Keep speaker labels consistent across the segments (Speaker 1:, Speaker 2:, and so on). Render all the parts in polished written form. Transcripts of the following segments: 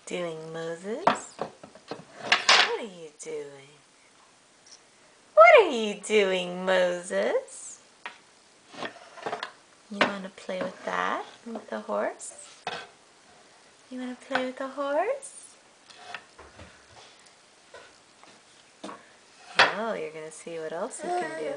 Speaker 1: doing, Moses? What are you doing? What are you doing, Moses? You want to play with that? With the horse? You want to play with the horse? Oh, you're going to see what else you can do.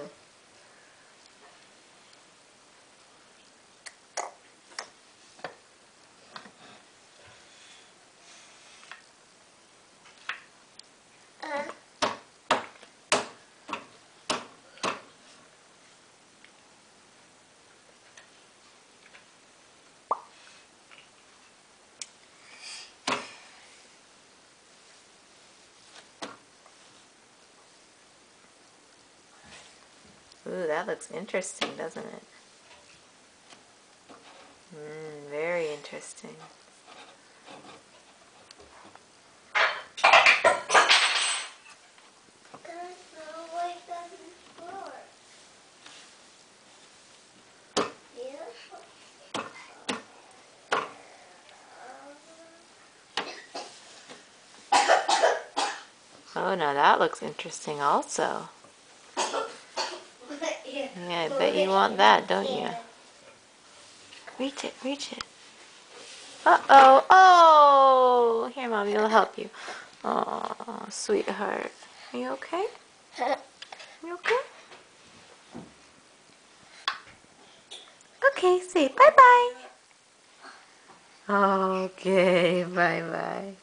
Speaker 1: Ooh, that looks interesting, doesn't it? Very interesting. Oh, now that looks interesting also. Yeah, I bet you want that, don't you? Reach it, reach it. Uh-oh, oh! Here, Mommy will help you. Oh, sweetheart. Are you okay? You okay? Okay, say bye-bye. Okay, bye-bye.